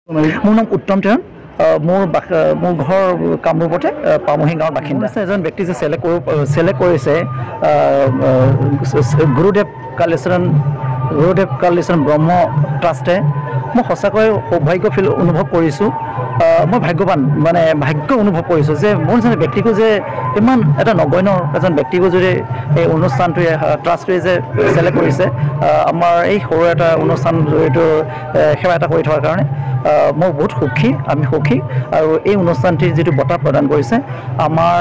মোৰ নাম উত্তম তেৰণ মোৰ ঘৰ কামৰূপতে পামহি গাঁৱৰ বাসিন্দা এজন ব্যক্তি যে চেলেক্ট কৰিছে গুৰুদেৱ কালীচৰণ ব্ৰহ্ম ট্ৰাষ্টে মই সঁচাকৈ সৌভাগ্য অনুভৱ কৰিছোঁ মই ভাগ্যৱান মানে ভাগ্য অনুভৱ কৰিছোঁ যে মোৰ যেনে ব্যক্তিকো যে ইমান এটা নগণ্য এজন ব্যক্তিকো যদি এই অনুষ্ঠানটোৱে ট্ৰাষ্টটোৱে যে চেলেক্ট কৰিছে আমাৰ এই সৰু এটা অনুষ্ঠান জড়িত সেৱা এটা কৰি থকাৰ কাৰণে মই বহুত সুখী আমি সুখী আৰু এই অনুষ্ঠানটিৰ যিটো বঁটা প্ৰদান কৰিছে আমাৰ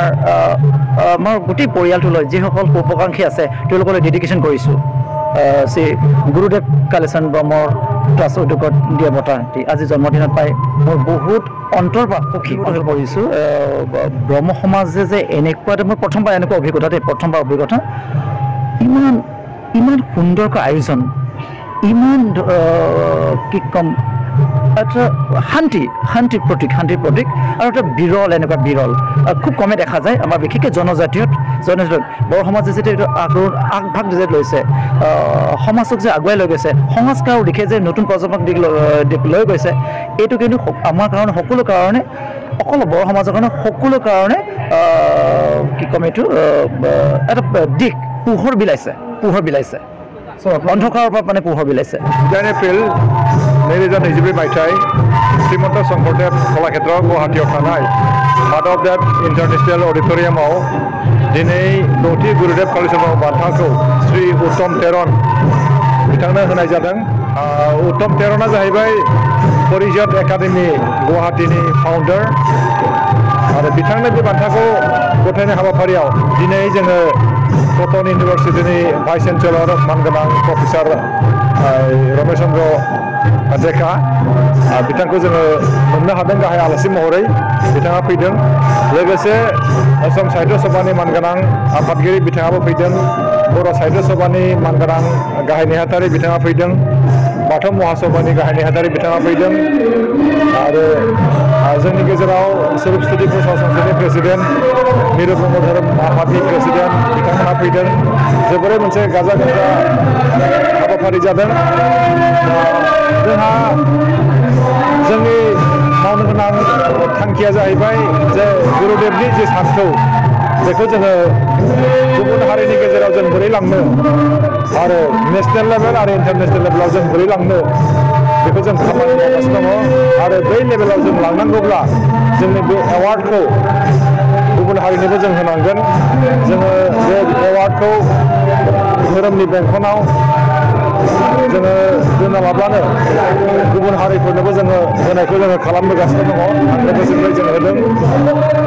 গোটেই পৰিয়ালটোলৈ যিসকল উপকাংক্ষী আছে তেওঁলোকলৈ ডেডিকেশ্যন কৰিছোঁ শ্ৰী গুৰুদেৱ কালীচৰণ ব্ৰহ্মৰ ট্ৰাষ্ট উদ্যোগত দিয়া বঁটাটি আজি জন্মদিনত পাই মই বহুত অন্তৰ পৰা সুখী হৈ পৰিছোঁ ব্ৰহ্ম সমাজে যে এনেকুৱা মই প্ৰথমবাৰ এনেকুৱা অভিজ্ঞতা ইমান সুন্দৰকৈ আয়োজন ইমান কি ক'ম এটা শান্তিৰ প্ৰতীক আৰু এটা বিৰল খুব কমে দেখা যায় আমাৰ বিশেষকৈ জনজাতীয়ত বড়ো সমাজে যেতিয়া এইটো আগভাগ যে লৈছে সমাজক যে আগুৱাই লৈ গৈছে সংস্কাৰৰ দিশে যে নতুন প্ৰজন্মক লৈ গৈছে এইটো কিন্তু আমাৰ কাৰণে সকলো কাৰণে অকল বড়ো সমাজৰ কাৰণে সকলো কাৰণে কি ক'ম এইটো এটা দিশ পোহৰ বিলাইছে অন্ধকাৰৰ পৰা মানে পোহৰ বিলাইছে 9 এপ্ৰিল 2024 মাইथाय শ্ৰীমন্ত শংকৰদেৱ কলাক্ষেত্ৰ গুৱাহাটীयाव थानाय माधवदेव इन्टारनेशनेल अडिटोरियामाव दिनै 10थि गुरुदेव कालीचरण बान्थाखौ श्री उत्तम तेरन बिथांनो होनाय जादों उत्तम तेरना जाहैबाय परिजत एकाडेमि गुवाहाटीनि फाउन्डार आरो बिथांनो बे बान्थाखौ गथायनाय हाबाफारियाव दिनै जोङो कटन इउनिभार्सिटिनि भाइस चेन्सेलर मानगोनां प्रफेसर रमेश चन्द्र डेका बिथांखौ जोङो मोननो हादों गाहाय आलासि महरै बिथाङा फैदों लोगोसे असम साहित्य सभानि मानगोनां आफादगिरि बिथाङाबो फैदों बर' साहित्य सभानि मानगोनां गाहाय नेहाथारि बिथाङा फैदों बाथौ महासभानि गाहाय नेहाथारि बिथाङा फैदों आरो जोंनि गेजेराव सिभिल स्टडि संस्थाननि प्रेसिडेन्ट मिरु ब्रह्म धोरोम आफादनि प्रेसिडेन्ट बिथांमोना फैदों जोबोरै मोनसे गाजा गोमजा हाबाफारि जादों जोंहा जोंनि मावनो गोनां थांखिया जाहैबाय जे गुरुदेवनि जे सानथौ बेखौ जोङो गुबुन हारिनि गेजेराव जों बोरै लांनो आरो नेशनेल लेभेल आरो इन्टारनेशनेल लेभेलाव जों बोरै लांनो बेखौ जों खामानि मावगासिनो दङ आरो बै लेभेलाव जों लांनांगौब्ला जोंनि बे एवार्डखौ गुबुन हारिनोबो जों होनांगोन जोङो बे एवार्डखौ धोरोमनि बेंखनाव जोङो दोनालाबानो गुबुन हारिफोरनोबो जोङो होनायखौ जोङो खालामबोगासिनो दङ आं लोगोसेनिफ्राय जों होदों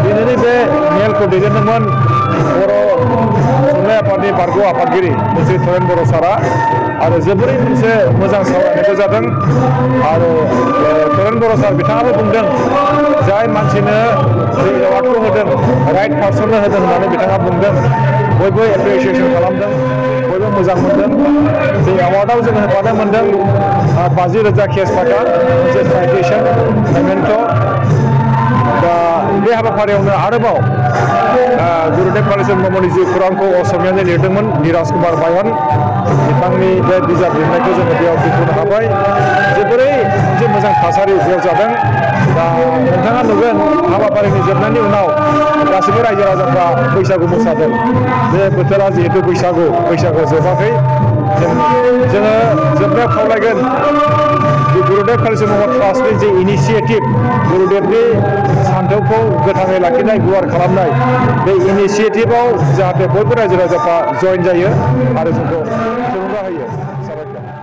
दिनैनि बे मेलखौ दैदेनदोंमोन बर' थुनलाइ आफादनि बारग' आफादगिरि श्री थरेन बर' सारा आरो जोबोरै मोनसे मोजां सावरायनायबो जादों आरो थरेन बर' सार बिथाङाबो बुंदों जाय मानसिनो बे एवार्डखौ होदों राइट पार्सननो होदों होननानै बिथाङा बुंदों बयबो एप्रिसिएसन खालामदों बयबो मोजां मोनदों बे एवार्डआव जोङो होफानो मोनदों 50,000 केस थाखा मोनसे साइटेसन मेमेन्ट' दा बे हाबाफारियावनो आरोबाव गुरुदेव कालीचरण ब्रह्मनि जिउ खौरांखौ असमियाजों लिरदोंमोन निराज कुमार बायन बिथांनि बे बिजाब लिरनायखौ जोङो बेयाव दिन्थिनो हाबाय जोबोरै मोनसे मोजां थासारि बेयाव जादों दा नोंथाङा नुगोन हाबाफारिनि जोबनायनि उनाव गासैबो रायजो राजाफ्रा बैसागु मोसादों बे बोथोरा जिहेतु बैसागु जोबाखै जोङो जोबनायाव खावलायगोन गुरुदेव कालीचरण ब्रह्म ट्रास्टनि जे इनिशिएटिभ गुरुदेवनि सानथौखौ गोथाङै लाखिनाय गुवार खालामनाय बे इनिशिएटिभआव जाहाथे बयबो रायजो राजाफ्रा जइन जायो आरो जोंखौ थुलुंगा होयो साबायखर